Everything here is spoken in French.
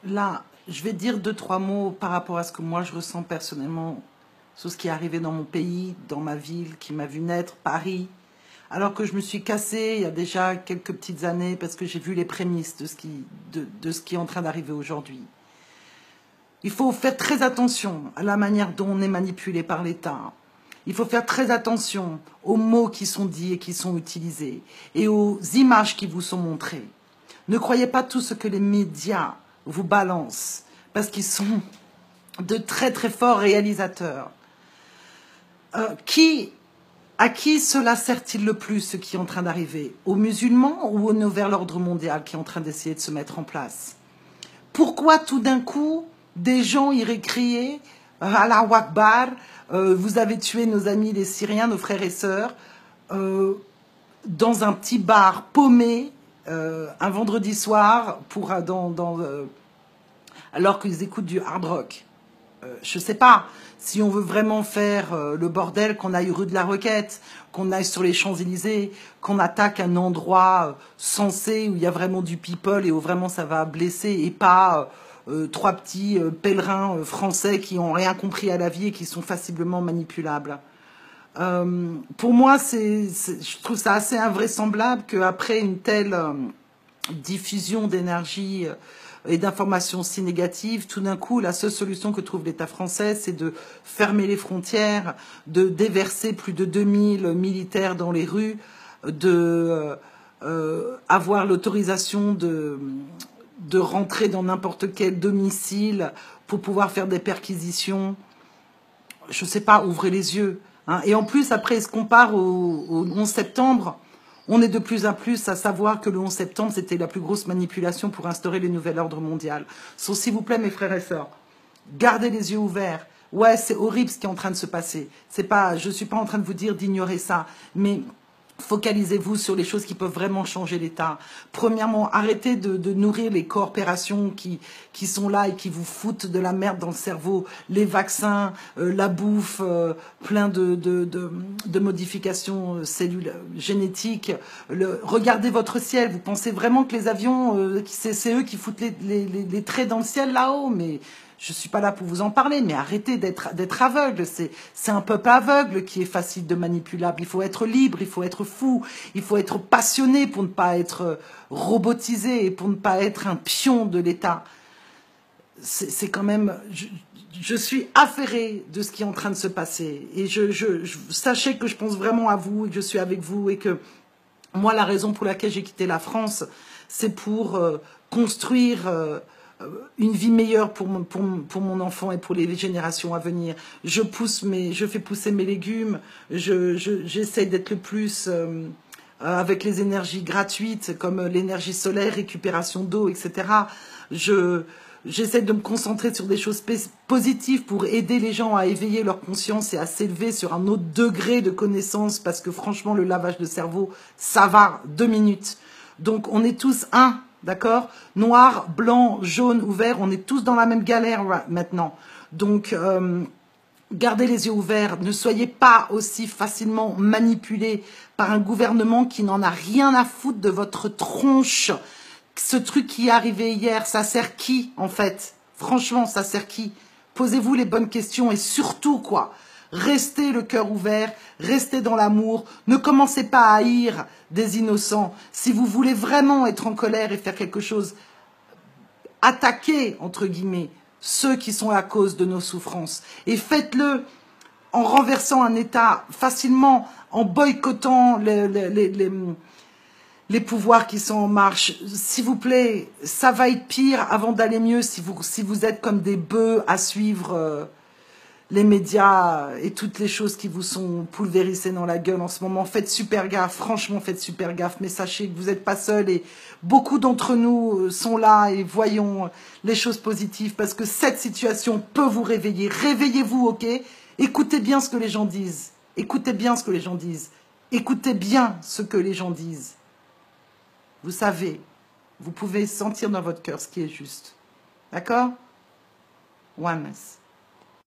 Là, je vais dire deux, trois mots par rapport à ce que moi je ressens personnellement sur ce qui est arrivé dans mon pays, dans ma ville, qui m'a vu naître, Paris. Alors que je me suis cassée il y a déjà quelques petites années parce que j'ai vu les prémices de ce qui est en train d'arriver aujourd'hui. Il faut faire très attention à la manière dont on est manipulé par l'État. Il faut faire très attention aux mots qui sont dits et qui sont utilisés et aux images qui vous sont montrées. Ne croyez pas tout ce que les médias vous balancent parce qu'ils sont de très très forts réalisateurs. À qui cela sert-il le plus, ce qui est en train d'arriver? Aux musulmans ou aux nouvel ordre mondial qui est en train d'essayer de se mettre en place? Pourquoi tout d'un coup, des gens iraient crier Allah Akbar, vous avez tué nos amis les Syriens, nos frères et sœurs, dans un petit bar paumé, un vendredi soir, alors qu'ils écoutent du hard rock? Je ne sais pas, si on veut vraiment faire le bordel, qu'on aille rue de la Roquette, qu'on aille sur les Champs-Élysées, qu'on attaque un endroit sensé où il y a vraiment du people et où vraiment ça va blesser et pas trois petits pèlerins français qui n'ont rien compris à la vie et qui sont facilement manipulables. Pour moi, je trouve ça assez invraisemblable qu'après une telle diffusion d'énergie et d'informations si négatives, tout d'un coup, la seule solution que trouve l'État français, c'est de fermer les frontières, de déverser plus de 2000 militaires dans les rues, avoir l'autorisation de rentrer dans n'importe quel domicile pour pouvoir faire des perquisitions. Je ne sais pas, ouvrez les yeux. Hein. Et en plus, après, ce qu'on part au 11 septembre, on est de plus en plus à savoir que le 11 septembre, c'était la plus grosse manipulation pour instaurer le nouvel ordre mondial. So, s'il vous plaît, mes frères et sœurs, gardez les yeux ouverts. Ouais, c'est horrible ce qui est en train de se passer. Je ne suis pas en train de vous dire d'ignorer ça, mais focalisez-vous sur les choses qui peuvent vraiment changer l'État. Premièrement, arrêtez de nourrir les coopérations qui sont là et qui vous foutent de la merde dans le cerveau. Les vaccins, la bouffe, plein de modifications génétiques. Regardez votre ciel. Vous pensez vraiment que les avions, c'est eux qui foutent les traits dans le ciel là-haut? Mais je ne suis pas là pour vous en parler, mais arrêtez d'être aveugle. C'est un peuple aveugle qui est facile de manipulable. Il faut être libre, il faut être fou, il faut être passionné pour ne pas être robotisé et pour ne pas être un pion de l'État. C'est quand même... Je suis affairée de ce qui est en train de se passer. Et sachez que je pense vraiment à vous et que je suis avec vous et que moi, la raison pour laquelle j'ai quitté la France, c'est pour construire... une vie meilleure pour mon enfant et pour les générations à venir. Je fais pousser mes légumes, j'essaie d'être le plus avec les énergies gratuites comme l'énergie solaire, récupération d'eau, etc. J'essaie de me concentrer sur des choses positives pour aider les gens à éveiller leur conscience et à s'élever sur un autre degré de connaissance parce que franchement, le lavage de cerveau, ça va 2 minutes. Donc, on est tous un. D'accord? Noir, blanc, jaune ou vert, on est tous dans la même galère maintenant. Donc, gardez les yeux ouverts. Ne soyez pas aussi facilement manipulés par un gouvernement qui n'en a rien à foutre de votre tronche. Ce truc qui est arrivé hier, ça sert qui, en fait? Franchement, ça sert qui? Posez-vous les bonnes questions et surtout, quoi, restez le cœur ouvert, restez dans l'amour, ne commencez pas à haïr des innocents. Si vous voulez vraiment être en colère et faire quelque chose, attaquez, entre guillemets, ceux qui sont à cause de nos souffrances. Et faites-le en renversant un État facilement, en boycottant les pouvoirs qui sont en marche. S'il vous plaît, ça va être pire avant d'aller mieux si vous êtes comme des bœufs à suivre... les médias et toutes les choses qui vous sont pulvérisées dans la gueule en ce moment. Faites super gaffe, franchement faites super gaffe, mais sachez que vous n'êtes pas seuls et beaucoup d'entre nous sont là et voyons les choses positives parce que cette situation peut vous réveiller. Réveillez-vous, ok? Écoutez bien ce que les gens disent. Écoutez bien ce que les gens disent. Écoutez bien ce que les gens disent. Vous savez, vous pouvez sentir dans votre cœur ce qui est juste. D'accord? Oneness.